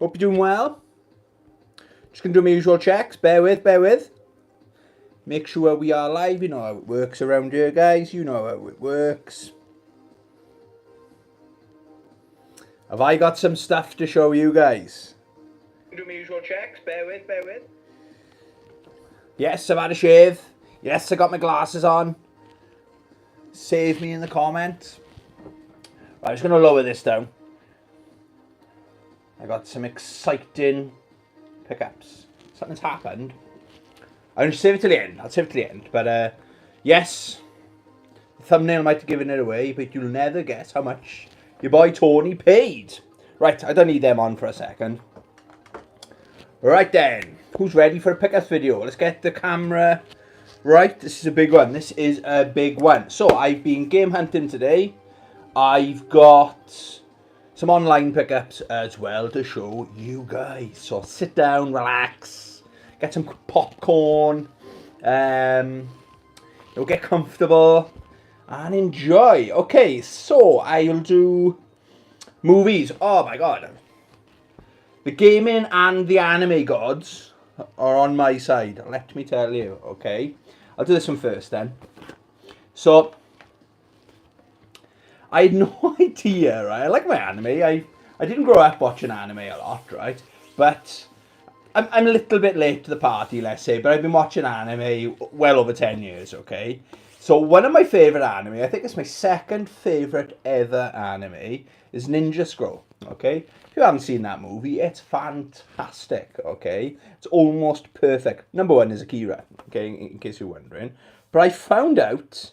Hope you're doing well. Just going to do my usual checks. Bear with. Make sure we are live. You know how it works around here, guys. You know how it works. Have I got some stuff to show you guys? Do my usual checks. Bear with. Yes, I've had a shave. Yes, I got my glasses on. Save me in the comments. Right, I'm just going to lower this down. I got some exciting pickups. Something's happened. I'll save it till the end. But yes, the thumbnail might have given it away, but you'll never guess how much your boy Tony paid. Right, I don't need them on for a second. Right then, who's ready for a pickups video? Let's get the camera right. This is a big one. So I've been game hunting today. I've got some online pickups as well to show you guys. So sit down, relax, get some popcorn, get comfortable and enjoy. Okay, so I'll do movies. Oh my god. The gaming and the anime gods are on my side, let me tell you, okay? I'll do this one first then. So I had no idea, right? I like my anime. I didn't grow up watching anime a lot, right? But I'm a little bit late to the party, let's say. But I've been watching anime well over 10 years, okay? So one of my favourite anime, I think it's my second favourite ever anime, is Ninja Scroll, okay? If you haven't seen that movie, it's fantastic, okay? It's almost perfect. Number one is Akira, okay, in case you're wondering. But I found out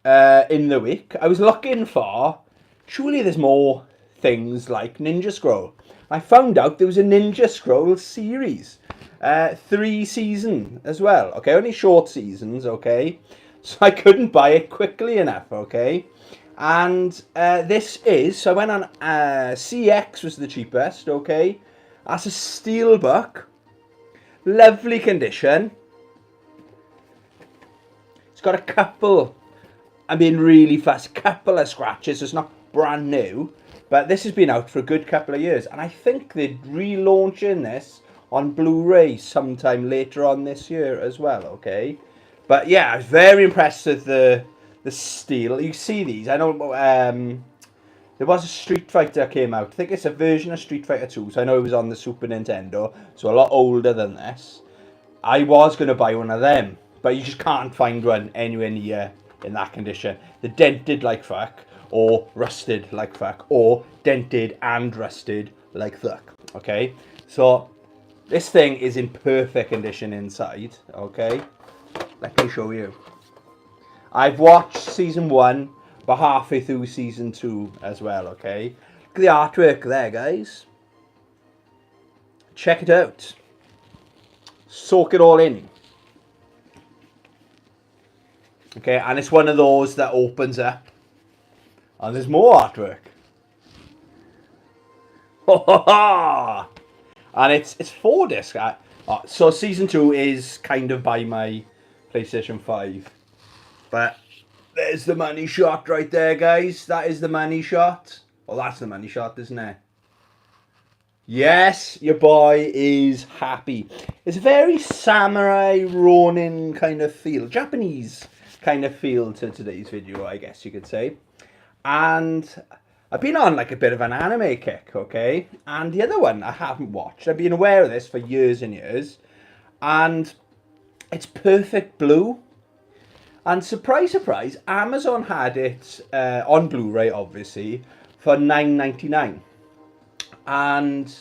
in the week, I was looking for, surely there's more things like Ninja Scroll. I found out there was a Ninja Scroll series. 3 seasons as well, okay? Only short seasons, okay? So I couldn't buy it quickly enough, okay? And so I went on, CX was the cheapest, okay? That's a steelbook. Lovely condition. It's got a couple, I'm being really fast, couple of scratches. It's not brand new, but this has been out for a good couple of years. And I think they're relaunching this on Blu-ray sometime later on this year as well, okay? But yeah, I was very impressed with the steel. You see these, I know there was a Street Fighter came out. I think it's a version of Street Fighter 2, so I know it was on the Super Nintendo, so a lot older than this. I was going to buy one of them, but you just can't find one anywhere near in that condition. They're dented like fuck, or rusted like fuck, or dented and rusted like fuck, okay? So this thing is in perfect condition inside, okay? Let me show you. I've watched season 1, but halfway through season 2 as well, okay? Look at the artwork there, guys. Check it out. Soak it all in. Okay, and it's one of those that opens up. And there's more artwork. And it's 4 discs. So season 2 is kind of by my PlayStation 5. But there's the money shot right there, guys. That is the money shot. Well, that's the money shot, isn't it? Yes, your boy is happy. It's a very samurai Ronin kind of feel. Japanese kind of feel to today's video, I guess you could say. And I've been on like a bit of an anime kick, okay? And the other one I haven't watched. I've been aware of this for years and years. And it's Perfect Blue. And surprise, surprise, Amazon had it on Blu-ray, obviously, for $9.99. And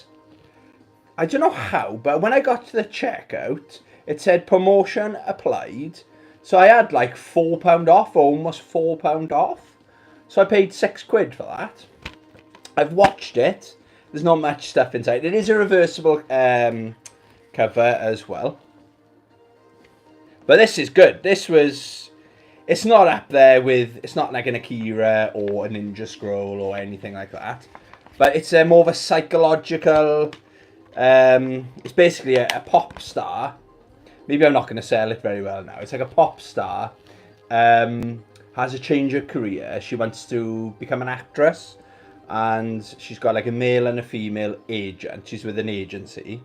I don't know how, but when I got to the checkout, it said promotion applied. So I had like £4 off, or almost £4 off. So I paid £6 for that. I've watched it. There's not much stuff inside. It is a reversible cover as well. But this is good. It's not up there with, it's not like an Akira or a Ninja Scroll or anything like that. But it's more of a psychological, it's basically a pop star. Maybe I'm not going to sell it very well now. It's like a pop star, has a change of career. She wants to become an actress. and she's got like a male and a female agent. She's with an agency,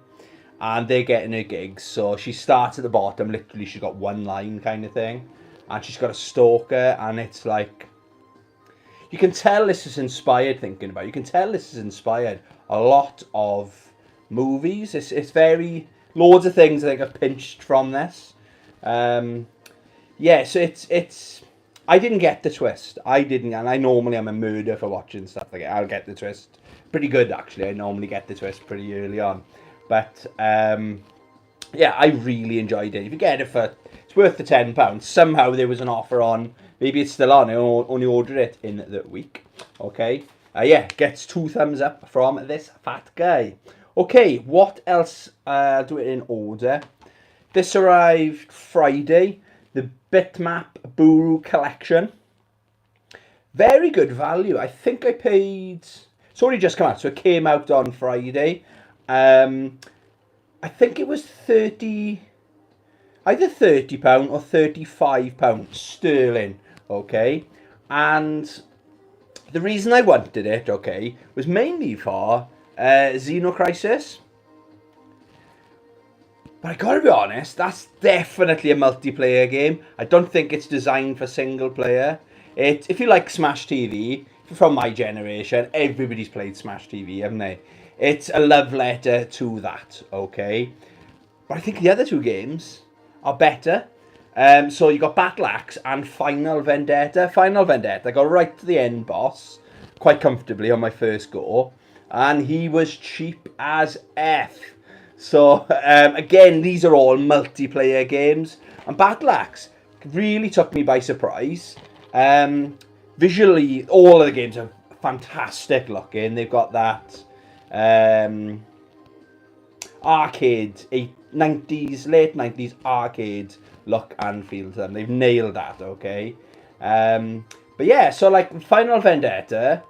and they're getting her gigs. So she starts at the bottom. Literally, she's got one line kind of thing, and she's got a stalker, and it's like, you can tell this is inspired. Thinking about it, you can tell this is inspired a lot of movies. It's very, loads of things I think are pinched from this. Yeah, so it's. I didn't get the twist. I didn't, and I normally am a murder for watching stuff like that. I'll get the twist pretty good actually. I normally get the twist pretty early on, but yeah, I really enjoyed it. If you get it for, it's worth the £10. Somehow there was an offer on. Maybe it's still on. I only ordered it in the week. Okay. Yeah, gets 2 thumbs up from this fat guy. Okay, what else? I'll do it in order. This arrived Friday. The Bitmap Buru Collection. Very good value. I think I paid... It's only just come out, so it came out on Friday. I think it was either £30 or £35 sterling. Okay, and the reason I wanted it, okay, was mainly for Xenocrisis. But I gotta be honest, that's definitely a multiplayer game. I don't think it's designed for single player. If you like Smash TV, from my generation, everybody's played Smash TV, haven't they? It's a love letter to that, okay? But I think the other two games are better. So you got Battle Axe and Final Vendetta. Final Vendetta, I got right to the end boss quite comfortably on my first go. And he was cheap as F. So, again, these are all multiplayer games. And Battle Axe really took me by surprise. Visually, all of the games are fantastic looking. They've got that arcade, late 90s arcade look and feel to them. They've nailed that, okay? But yeah, so like Final Vendetta...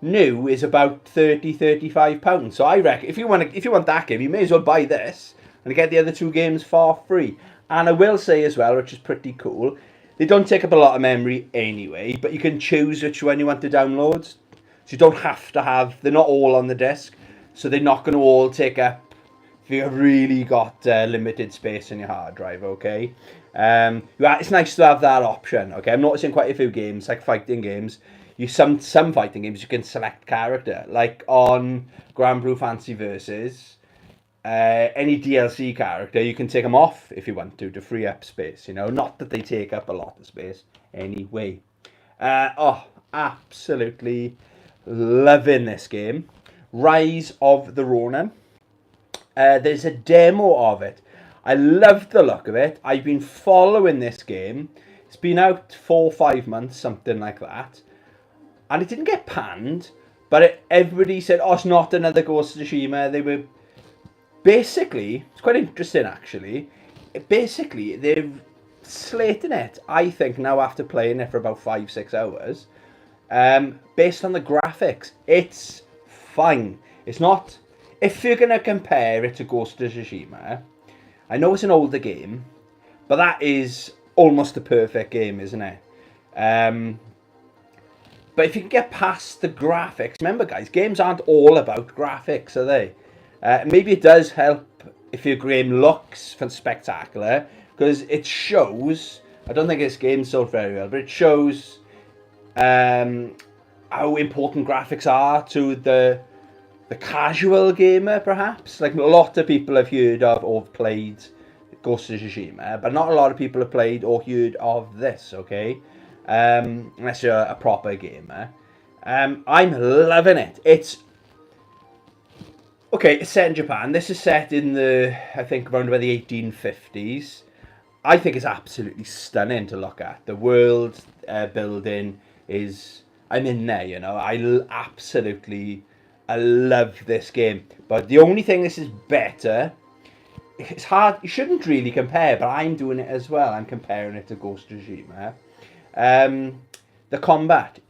new is about £30-35. So I reckon if you want that game, you may as well buy this and get the other two games for free. And I will say as well, which is pretty cool, they don't take up a lot of memory anyway, but you can choose which one you want to download. So you don't have to have, they're not all on the disc, so they're not going to all take up if you've really got limited space in your hard drive, okay? It's nice to have that option, okay? I'm noticing quite a few games, like fighting games, some fighting games you can select character, like on Grand Blue Fantasy Versus. Any DLC character you can take them off if you want to free up space. You know, not that they take up a lot of space anyway. Absolutely loving this game. Rise of the Ronin. There's a demo of it. I loved the look of it. I've been following this game. It's been out 4 or 5 months, something like that. And it didn't get panned, but everybody said, oh, it's not another Ghost of Tsushima. They were basically, it's quite interesting actually, they're slating it, I think, now after playing it for about 5-6 hours, based on the graphics. It's fine. It's not, if you're going to compare it to Ghost of Tsushima, I know it's an older game, but that is almost a perfect game, isn't it? But if you can get past the graphics, remember guys, games aren't all about graphics, are they? Maybe it does help if your game looks spectacular, because it shows, I don't think this game sold very well, but it shows how important graphics are to the casual gamer, perhaps. Like, a lot of people have heard of or played Ghost of Tsushima, but not a lot of people have played or heard of this, okay? Unless you're a proper gamer. I'm loving it. It's set in Japan. This is set in I think around about the 1850s. I think it's absolutely stunning to look at. The world building is, I'm in there, you know. I love this game. But the only thing this is better, it's hard, you shouldn't really compare, but I'm doing it as well. I'm comparing it to Ghost of Tsushima. The combat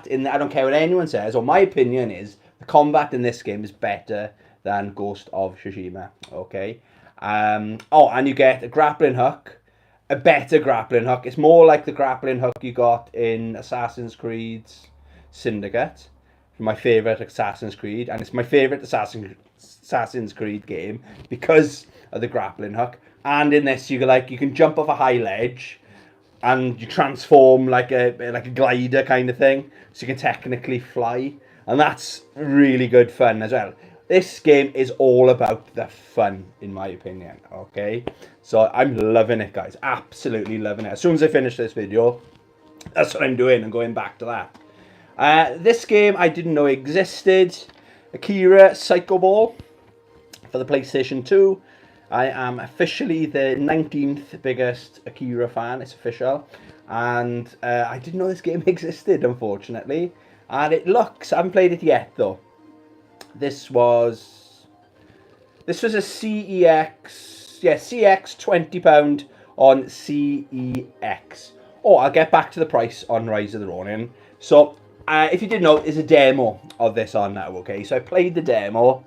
in, I don't care what anyone says, or my opinion is, the combat in this game is better than Ghost of Tsushima, okay? And you get a grappling hook, a better grappling hook. It's more like the grappling hook you got in Assassin's Creed Syndicate. my favourite Assassin's Creed, and it's my favourite Assassin's Creed game because of the grappling hook. And in this, you can jump off a high ledge, and you transform like a glider kind of thing, so you can technically fly, and that's really good fun as well. This game is all about the fun, in my opinion. Okay, so I'm loving it, guys. Absolutely loving it. As soon as I finish this video, that's what I'm doing. I'm going back to that. This game I didn't know existed. Akira Psycho Ball for the PlayStation 2. I am officially the 19th biggest Akira fan. It's official. And I didn't know this game existed, unfortunately. And it looks... I haven't played it yet, though. This was a CEX... Yeah, CX £20 on CEX. Oh, I'll get back to the price on Rise of the Ronin. So, if you didn't know, there's a demo of this on now, okay? So I played the demo,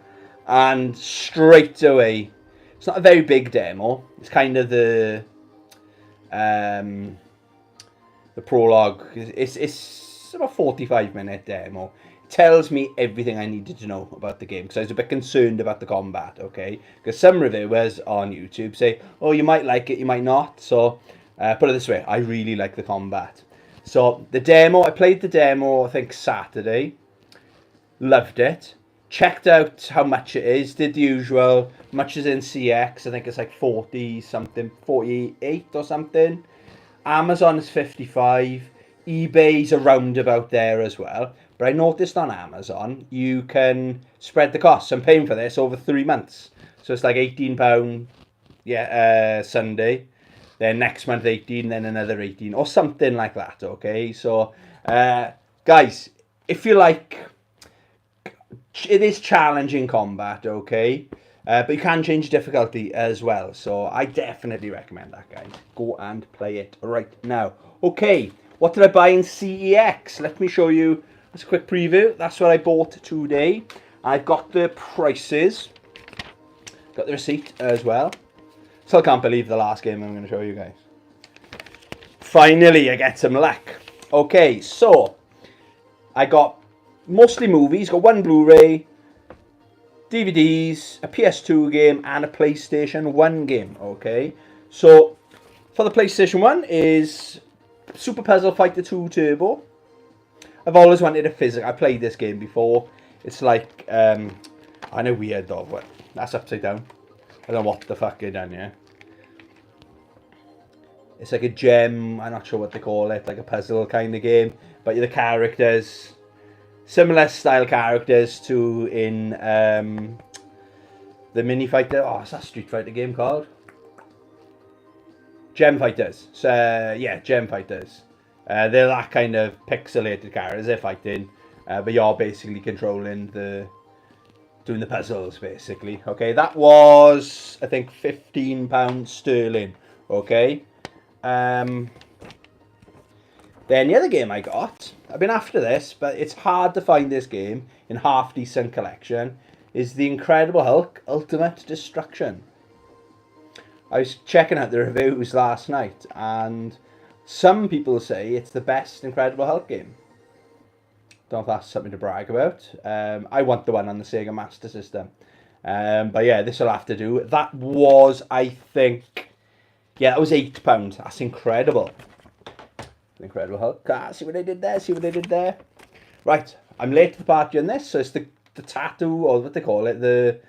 and straight away... It's not a very big demo. It's kind of the prologue. It's about 45-minute demo. It tells me everything I needed to know about the game, because I was a bit concerned about the combat, okay? Because some reviewers on YouTube say, oh, you might like it, you might not. So, put it this way, I really like the combat. So, the demo, I played the demo, I think, Saturday. Loved it. Checked out how much it is, did the usual, much as in CX, I think it's like 40 something, 48 or something. Amazon is 55, eBay's around about there as well. But I noticed on Amazon, you can spread the costs. I'm paying for this over 3 months. So it's like £18, Sunday. Then next month 18, then another 18, or something like that, okay? So, guys, if you like... It is challenging combat, okay? But you can change difficulty as well. So I definitely recommend that, guys. Go and play it right now. Okay, what did I buy in CEX? Let me show you. That's a quick preview. That's what I bought today. I've got the prices. Got the receipt as well. Still can't believe the last game I'm going to show you guys. Finally, I get some luck. Okay, so I got mostly movies, got one Blu-ray, DVDs, a PS2 game, and a PlayStation 1 game, okay? So, for the PlayStation 1 is Super Puzzle Fighter 2 Turbo. I've always wanted a physical. I played this game before. It's like, I know weird though, but that's upside down. I don't know what the fuck they done here. It's like a gem, I'm not sure what they call it, like a puzzle kind of game. But you're the characters... Similar style characters to in the Mini Fighter. Oh, what's that Street Fighter game called? Gem Fighters. So, yeah, Gem Fighters. They're that kind of pixelated characters. They're fighting, but you're basically controlling doing the puzzles, basically. Okay, that was, I think, £15 sterling. Okay. Then the other game I got, I've been after this, but it's hard to find this game in half decent collection, is The Incredible Hulk Ultimate Destruction. I was checking out the reviews last night, and some people say it's the best Incredible Hulk game. Don't know if that's something to brag about. I want the one on the Sega Master System. But yeah, this will have to do. That was, I think, yeah, that was £8. That's incredible. Incredible Hulk. Ah, see what I did there? See what I did there? Right, I'm late to the party on this. So it's the tattoo, or what they call it, the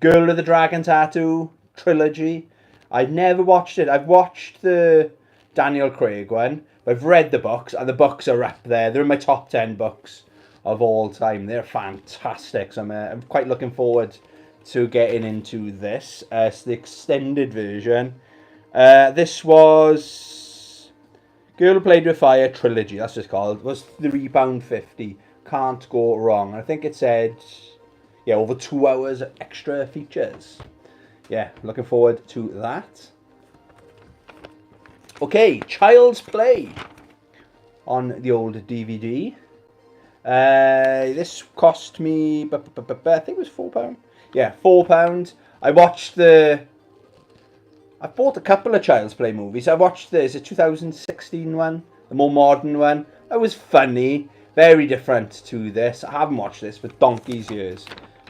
Girl with the Dragon Tattoo trilogy. I've never watched it. I've watched the Daniel Craig one. But I've read the books, and the books are up there. They're in my top 10 books of all time. They're fantastic. So I'm quite looking forward to getting into this. It's the extended version. This was... Girl Who Played With Fire trilogy, that's what it's called. It was £3.50. Can't go wrong. I think it said, yeah, over 2 hours of extra features. Yeah, looking forward to that. Okay, Child's Play on the old DVD. This cost me, I think it was £4. Yeah, £4. I bought a couple of Child's Play movies. I watched this, a 2016 one, the more modern one. It was funny, Very different to this. I haven't watched this for donkey's years.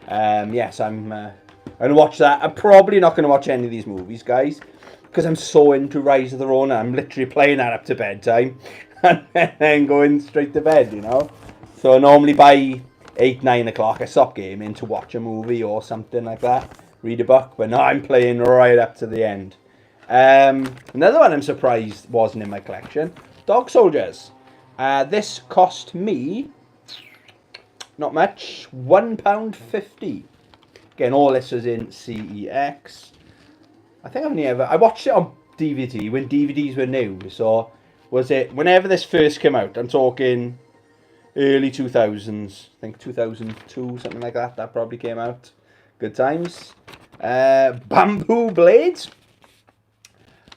Yes, I'm going to watch that. I'm probably not going to watch any of these movies, guys, because I'm so into Rise of the Ronin. I'm literally playing that up to bedtime and then going straight to bed, you know. So normally by 8, 9 o'clock I stop gaming to watch a movie or something like that, read a book, but no, I'm playing right up to the end. Another one I'm surprised wasn't in my collection, Dog Soldiers. This cost me, not much, £1.50. Again, all this was in CEX. I think I watched it on DVD when DVDs were new. So, was it, whenever this first came out, I'm talking early 2000s, I think 2002, something like that, that probably came out. Good times. Bamboo Blade.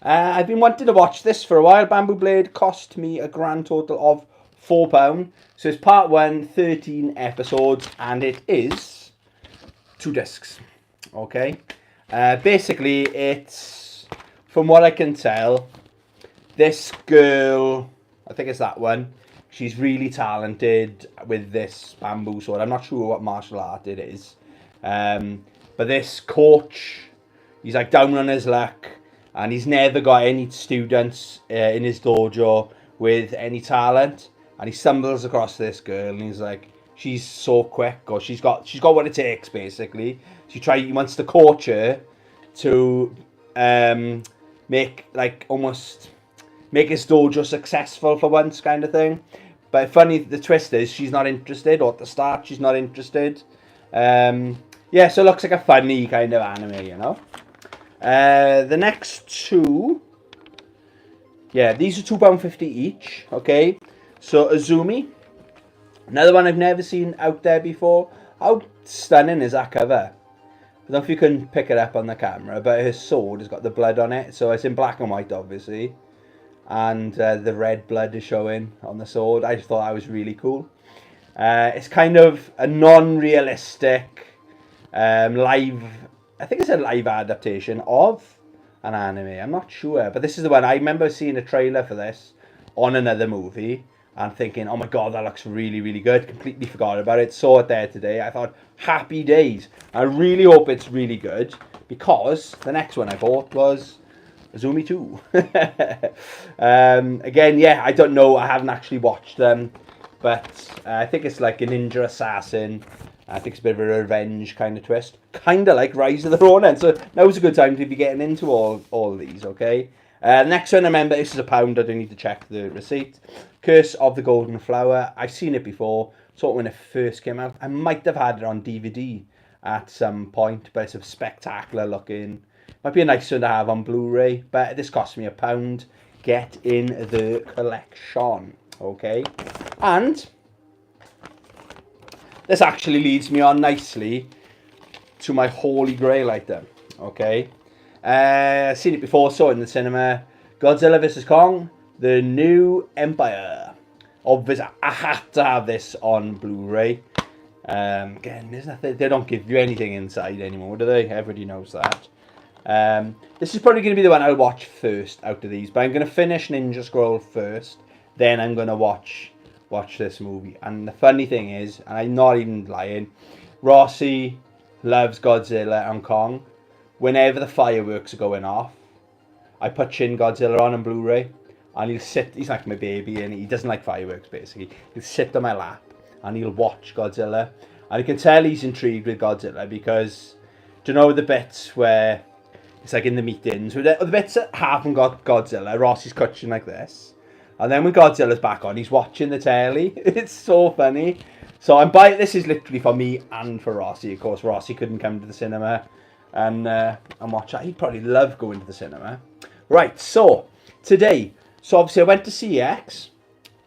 I've been wanting to watch this for a while. Bamboo Blade cost me a grand total of £4. So it's part 1, 13 episodes, and it is 2 discs. Okay. Basically, it's, from what I can tell, this girl, I think it's that one, she's really talented with this bamboo sword. I'm not sure what martial art it is. But this coach, he's like down on his luck, and he's never got any students in his dojo with any talent. And he stumbles across this girl, and he's like, she's so quick, or she's got what it takes, basically. So he wants to coach her to make his dojo successful for once, kind of thing. But funny, the twist is she's not interested, or at the start she's not interested. Yeah, so it looks like a funny kind of anime, you know. The next two, yeah, these are £2.50 each, okay. So Azumi, another one I've never seen out there before. How stunning is that cover? I don't know if you can pick it up on the camera, but her sword has got the blood on it, so it's in black and white, obviously, and the red blood is showing on the sword. I just thought that was really cool. It's kind of a non-realistic live, I think it's a live adaptation of an anime. I'm not sure, but this is the one. I remember seeing a trailer for this on another movie and thinking, oh my god, that looks really, really good. Completely forgot about it. Saw it there today. I thought, happy days. I really hope it's really good, because the next one I bought was Azumi 2. Again, yeah, I don't know. I haven't actually watched them, but I think it's like a ninja assassin. I think it's a bit of a revenge kind of twist. Kind of like Rise of the Ronin. So now's a good time to be getting into all of these, okay? Next one, remember, this is £1. I don't need to check the receipt. Curse of the Golden Flower. I've seen it before. Saw it when it first came out. I might have had it on DVD at some point, but it's a spectacular looking. Might be a nice one to have on Blu-ray, but this cost me £1. Get in the collection, okay? And this actually leads me on nicely to my Holy Grail item, okay? Seen it before, saw it in the cinema. Godzilla vs. Kong, The New Empire. Obviously, I had to have this on Blu-ray. Again, there's nothing, they don't give you anything inside anymore, do they? Everybody knows that. This is probably going to be the one I'll watch first out of these, but I'm going to finish Ninja Scroll first, then I'm going to watch this movie. And the funny thing is, and I'm not even lying, Rossi loves Godzilla and Kong. Whenever the fireworks are going off, I put Shin Godzilla on Blu-ray, and he's like my baby, and he doesn't like fireworks, basically. He'll sit on my lap, and he'll watch Godzilla. And you can tell he's intrigued with Godzilla, because, do you know the bits where it's like in the meetings, with the bits that haven't got Godzilla, Rossi's cutting like this. And then when Godzilla's back on, he's watching the telly. It's so funny. So I'm buying, this is literally for me and for Rossi. Of course, Rossi couldn't come to the cinema and watch that. He'd probably love going to the cinema. Right, so today, so obviously I went to CX.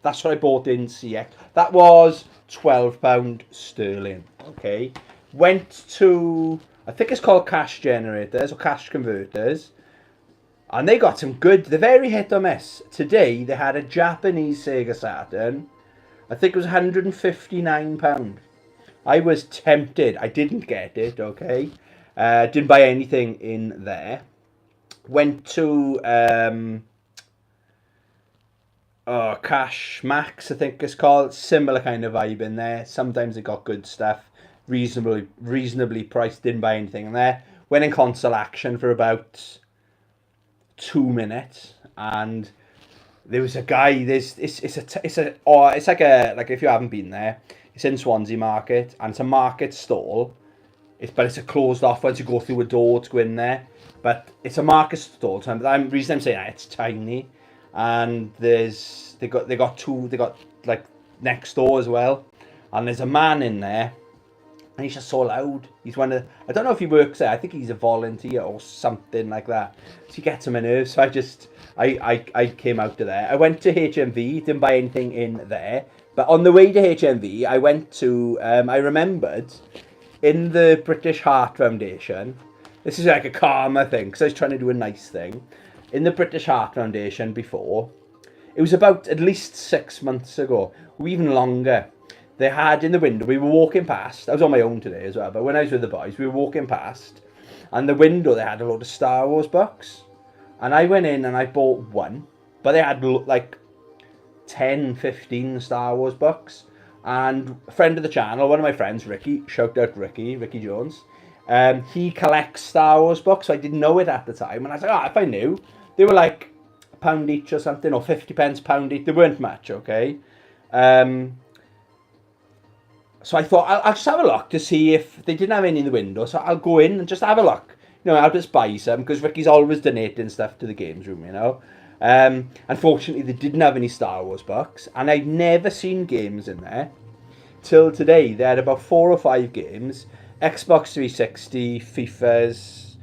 That's what I bought in CX. That was £12 sterling. Okay. Went to, I think it's called Cash Generators or Cash Converters. And they got some good, they're very hit or miss. Today, they had a Japanese Sega Saturn. I think it was £159. I was tempted. I didn't get it, okay? Didn't buy anything in there. Went to Cash Max, I think it's called. Similar kind of vibe in there. Sometimes they got good stuff, reasonably priced. Didn't buy anything in there. Went in console action for about 2 minutes, and there was a guy. It's like if you haven't been there, it's in Swansea Market, and it's a market stall. It's a closed off once you go through a door to go in there. But it's a market stall. So the reason I'm saying that, it's tiny, and they got like next door as well, and there's a man in there, and he's just so loud. He's one of, I don't know if he works there. I think he's a volunteer or something like that. So he gets on my nerves. So I came out of there. I went to HMV. Didn't buy anything in there. But on the way to HMV, I went to. I remembered in the British Heart Foundation. This is like a karma thing because I was trying to do a nice thing. In the British Heart Foundation before, it was about at least 6 months ago, or even longer. They had in the window, we were walking past, I was on my own today as well, but when I was with the boys, we were walking past, and the window, they had a load of Star Wars books. And I went in and I bought one, but they had like 10, 15 Star Wars books. And a friend of the channel, one of my friends, Ricky, shout out Ricky Jones, he collects Star Wars books, so I didn't know it at the time. And I was like, if I knew, they were like £1 each or something, or 50 pence £1 each. They weren't much, okay? So I thought, I'll just have a look to see if they didn't have any in the window. So I'll go in and just have a look. I'll just buy some, because Ricky's always donating stuff to the games room, Unfortunately, they didn't have any Star Wars books, and I'd never seen games in there till today. They had about 4 or 5 games. Xbox 360, FIFAs,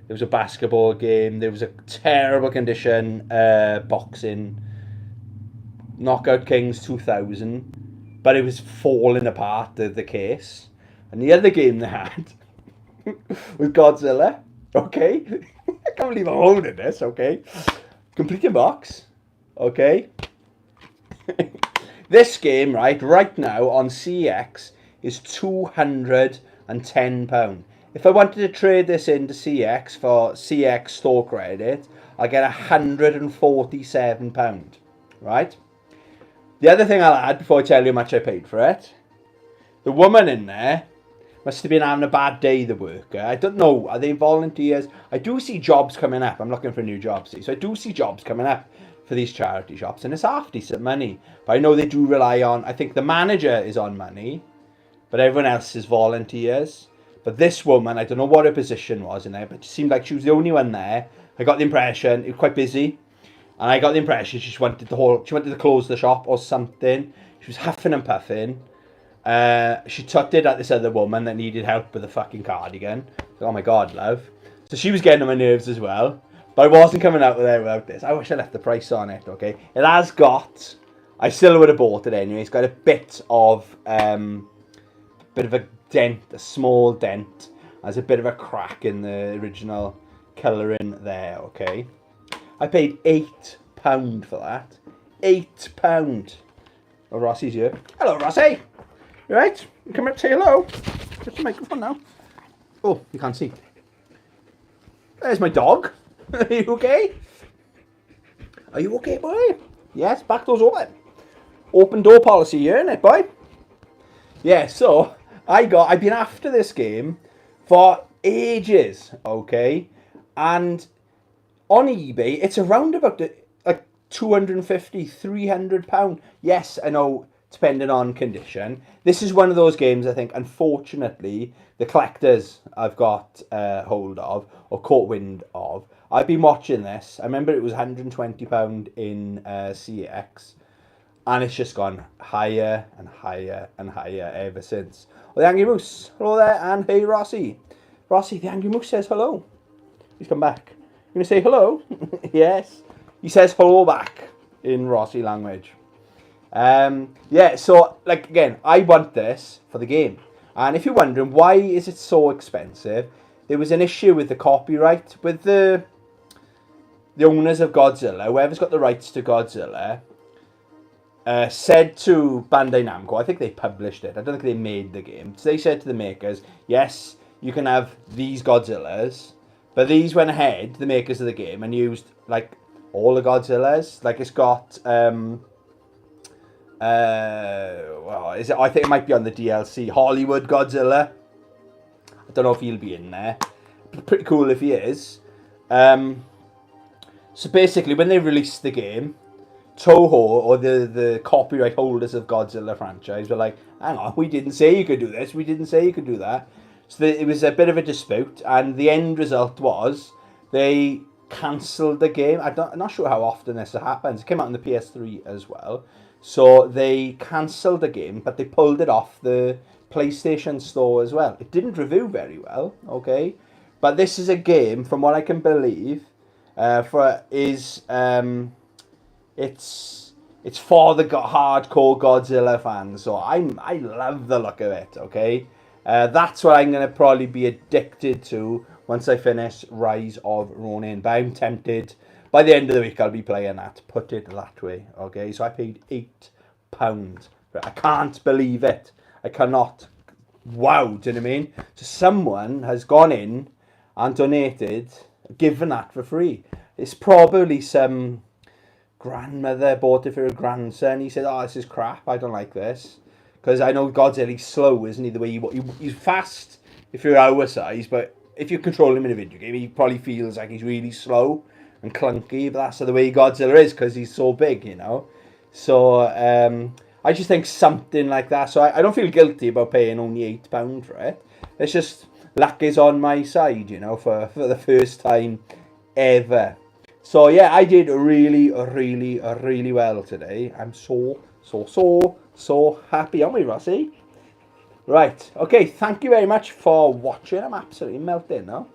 there was a basketball game, there was a terrible condition boxing, Knockout Kings 2000, but it was falling apart, the case. And the other game they had was Godzilla, okay? I can't believe I'm holding this, okay? Complete in box, okay? This game, right now on CX is £210. If I wanted to trade this into CX for CX store credit, I get £147, right? The other thing I'll add before I tell you how much I paid for it, the woman in there must have been having a bad day, the worker. I don't know, are they volunteers? I do see jobs coming up. I'm looking for new jobs, so I do see jobs coming up for these charity shops, and it's half decent money. But I know they do rely on, I think the manager is on money, but everyone else is volunteers. But this woman, I don't know what her position was in there, but it seemed like she was the only one there. I got the impression, it was quite busy, and I got the impression she wanted to close the shop or something. She was huffing and puffing. She tutted at this other woman that needed help with a fucking cardigan. Oh my god, love. So she was getting on my nerves as well. But I wasn't coming out of there without this. I wish I left the price on it, okay? It has got, I still would have bought it anyway. It's got a bit of a dent, a small dent. There's a bit of a crack in the original colouring there, okay? I paid £8 for that. £8. Oh, Rossi's here. Hello, Rossi. You right? You come up and say hello. Just the microphone now. Oh, you can't see. There's my dog. Are you okay? Are you okay, boy? Yes, back doors open. Open door policy here, innit, boy? Yeah, so I've been after this game for ages, okay? And on eBay, it's around about like £250, £300. Yes, I know, depending on condition. This is one of those games, I think, unfortunately, the collectors I've got hold of, or caught wind of. I've been watching this. I remember it was £120 in CX, and it's just gone higher and higher and higher ever since. Oh, the Angry Moose. Hello there, and hey, Rossi. Rossi, the Angry Moose says hello. He's come back. You gonna say hello? Yes. He says hello back in Rossi language. Yeah, so, like, again, I want this for the game. And if you're wondering, why is it so expensive? There was an issue with the copyright, with the owners of Godzilla, whoever's got the rights to Godzilla, said to Bandai Namco, I think they published it, I don't think they made the game, so they said to the makers, yes, you can have these Godzillas, but these went ahead, the makers of the game, and used, like, all the Godzillas. Like, it's got, Well, I think it might be on the DLC. Hollywood Godzilla. I don't know if he'll be in there. Pretty cool if he is. So basically, when they released the game, Toho, or the copyright holders of Godzilla franchise, were like, hang on, we didn't say you could do this, we didn't say you could do that. So it was a bit of a dispute, and the end result was they cancelled the game. I'm not sure how often this happens. It came out on the PS3 as well. So they cancelled the game, but they pulled it off the PlayStation Store as well. It didn't review very well, okay? But this is a game, from what I can believe, it's for the hardcore Godzilla fans. So I love the look of it, okay? That's what I'm going to probably be addicted to once I finish Rise of Ronin. But I'm tempted. By the end of the week, I'll be playing that. Put it that way, okay? So I paid £8. I can't believe it. I cannot. Wow, do you know what I mean? So someone has gone in and donated, given that for free. It's probably some grandmother bought it for her grandson. He said, oh, this is crap. I don't like this. Because I know Godzilla's slow, isn't he? The way he's fast if you're our size, but if you control him in a video game, he probably feels like he's really slow and clunky. But that's the way Godzilla is, because he's so big, you know. So I just think something like that. So I don't feel guilty about paying only £8 for it. It's just luck is on my side, you know, for the first time ever. So yeah, I did really well today. I'm so happy, aren't we, Rossi? Right, okay, thank you very much for watching. I'm absolutely melting now.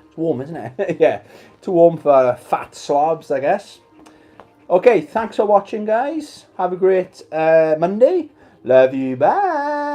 It's warm, isn't it? Yeah, too warm for fat slobs, I guess. Okay, thanks for watching, guys. Have a great Monday. Love you, bye.